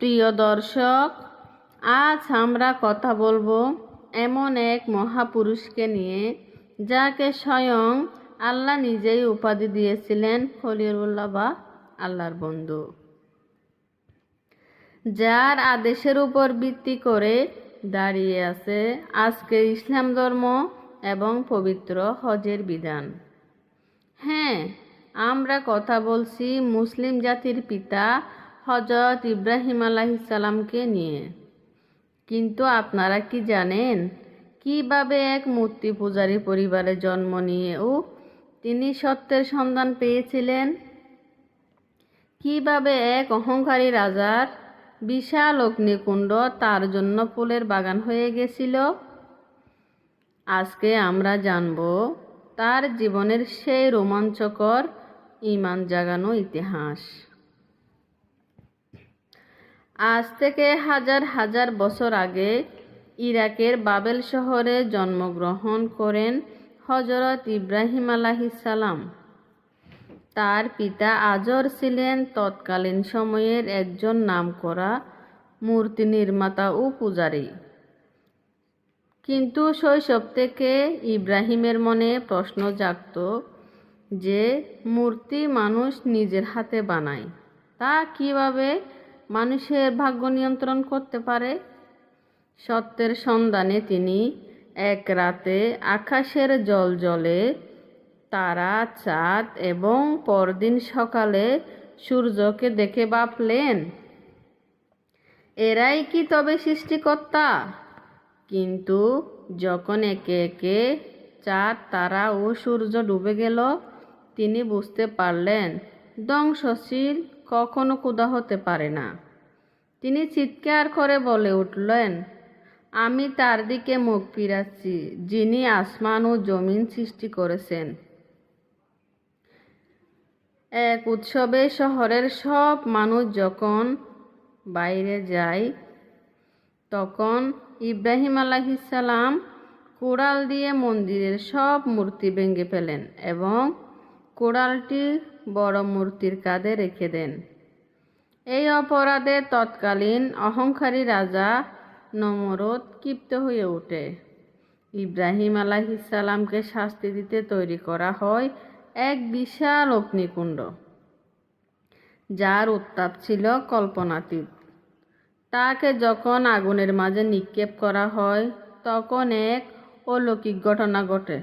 প্রিয় দর্শক, আজ আমরা কথা বলবো এমন এক মহাপুরুষকে নিয়ে যাকে স্বয়ং আল্লাহ নিজেই উপাধি দিয়েছিলেন খলিলুল্লাহ বা আল্লাহর বন্ধু, যার আদেশের উপর ভিত্তি করে দাঁড়িয়ে আছে আজকের ইসলাম ধর্ম এবং পবিত্র হজের বিধান। হ্যাঁ, আমরা কথা বলছি মুসলিম জাতির পিতা হযরত ইব্রাহিম আলাইহিসসালামকে নিয়ে। কিন্তু আপনারা কি জানেন কিভাবে এক মূর্তি পূজারী পরিবারে জন্ম নিয়েও তিনি সত্যের সন্ধান পেয়েছিলেন? কিভাবে এক অহংকারী রাজার বিশাল অগ্নিকুণ্ড তার জন্য ফুলের বাগান হয়ে গেছিল? আজকে আমরা জানব তার জীবনের সেই রোমাঞ্চকর ঈমান জাগানো ইতিহাস। আজ থেকে হাজার হাজার বছর আগে ইরাকের বাবেল শহরে জন্মগ্রহণ করেন হযরত ইব্রাহিম আলাইহিসসালাম। তার পিতা আজর ছিলেন তৎকালীন সময়ের একজন নামকরা মূর্তি নির্মাতা ও পূজারী। কিন্তু শৈশব থেকে ইব্রাহিমের মনে প্রশ্ন জাগত যে মূর্তি মানুষ নিজের হাতে বানায়, তা কিভাবে মানুষের ভাগ্য নিয়ন্ত্রণ করতে পারে? সত্যের সন্ধানে তিনি এক রাতে আকাশের জ্বলজ্বলে তারা, চাঁদ এবং পরদিন সকালে সূর্যকে দেখে ভাবলেন, এরাই কি তবে সৃষ্টিকর্তা? কিন্তু যখন একে একে চাঁদ, তারা ও সূর্য ডুবে গেল, তিনি বুঝতে পারলেন ধ্বংসশীল কখনো খোদা হতে পারে না। তিনি চিৎকার করে বলে উঠলেন, আমি তার দিকে মুখ ফিরাচ্ছি যিনি আসমান ও জমিন সৃষ্টি করেছেন। এক উৎসবে শহরের সব মানুষ যখন বাইরে যায়, তখন ইব্রাহিম আলাইহিসসালাম কুড়াল দিয়ে মন্দিরের সব মূর্তি ভেঙে ফেলেন এবং কুড়ালটি বড় মূর্তির কাঁধে রেখে দেন। এই অপরাধে তৎকালীন অহংকারী রাজা নমরুদ ক্ষিপ্ত হয়ে ওঠে। ইব্রাহিম আলাইহিসসালামকে শাস্তি দিতে তৈরি করা হয় এক বিশাল অগ্নিকুণ্ড, যার উত্তাপ ছিল কল্পনাতীত। তাকে যখন আগুনের মাঝে নিক্ষেপ করা হয়, তখন এক অলৌকিক ঘটনা ঘটে।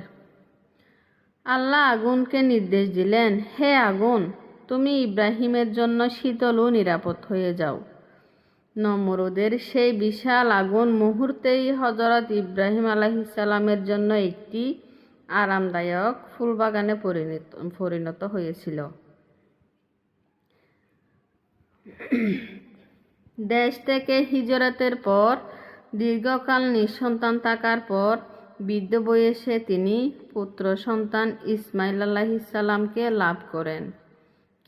আল্লাহ আগুনকে নির্দেশ দিলেন, হে আগুন, তুমি ইব্রাহিমের জন্য শীতল ও নিরাপদ হয়ে যাও। নমরুদের সেই বিশাল আগুন মুহূর্তেই হযরত ইব্রাহিম আলাইহিসসালামের জন্য একটি আরামদায়ক ফুলবাগানে পরিণত হয়েছিল। দেশ থেকে হিজরতের পর দীর্ঘকাল নিঃসন্তান থাকার পর বৃদ্ধ বয়সে তিনি পুত্র সন্তান ইসমাইল আলাইহিসসালামকে লাভ করেন।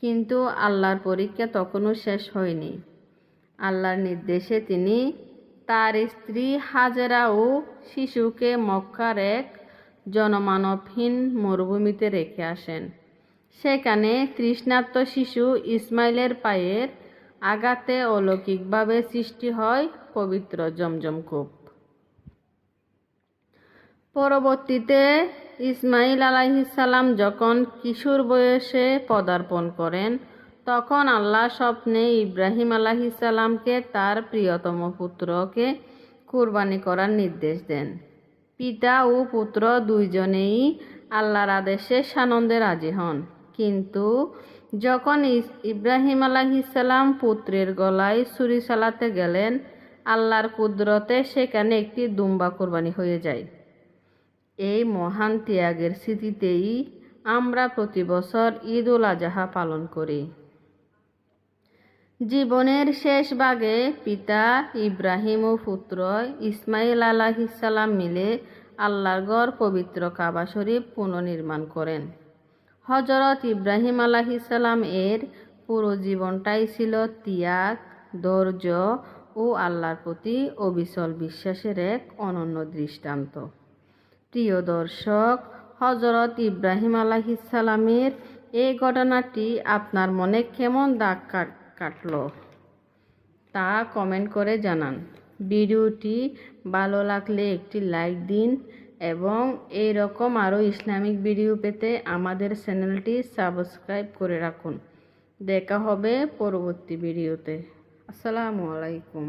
কিন্তু আল্লাহর পরীক্ষা তখনও শেষ হয়নি। আল্লাহর নির্দেশে তিনি তার স্ত্রী হাজেরা ও শিশুকে মক্কার এক জনমানবহীন মরুভূমিতে রেখে আসেন। সেখানে তৃষ্ণার্ত শিশু ইসমাইলের পায়ের আঘাতে অলৌকিকভাবে সৃষ্টি হয় পবিত্র জমজম কূপ। পরবর্তীতে ইসমাইল আলাইহিসসালাম যখন কিশোর বয়সে পদার্পণ করেন, তখন আল্লাহ স্বপ্নে ইব্রাহিম আলাইহিসসালামকে তার প্রিয়তম পুত্রকে কুরবানি করার নির্দেশ দেন। পিতা ও পুত্র দুইজনেই আল্লাহর আদেশে সানন্দে রাজি হন। কিন্তু যখন ইব্রাহিম আলাইহিসসালাম পুত্রের গলায় ছুরি চালাতে গেলেন, আল্লাহর কুদরতে সেখানে একটি দুম্বা কুরবানি হয়ে যায়। এই মহান ত্যাগের স্মৃতিতেই আমরা প্রতি বছর ঈদ উল আজহা পালন করি। জীবনের শেষ ভাগে পিতা ইব্রাহিম ও পুত্র ইসমাইল আলাইহিসসালাম মিলে আল্লাহর ঘর পবিত্র কাবা শরীফ পুনর্নির্মাণ করেন। হযরত ইব্রাহিম আলাইহিসসালাম এর পুরো জীবনটাই ছিল ত্যাগ, ধৈর্য ও আল্লাহর প্রতি অবিচল বিশ্বাসের এক অনন্য দৃষ্টান্ত। প্রিয় দর্শক, হযরত ইব্রাহিম আলাইহিসসালামের এই ঘটনাটি আপনার মনে কেমন দাগ কাটল? তা কমেন্ট করে জানান। ভিডিওটি ভালো লাগলে একটি লাইক দিন এবং এই রকম আরও ইসলামিক ভিডিও পেতে আমাদের চ্যানেলটি সাবস্ক্রাইব করে রাখুন। দেখা হবে পরবর্তী ভিডিওতে। আসসালামু আলাইকুম।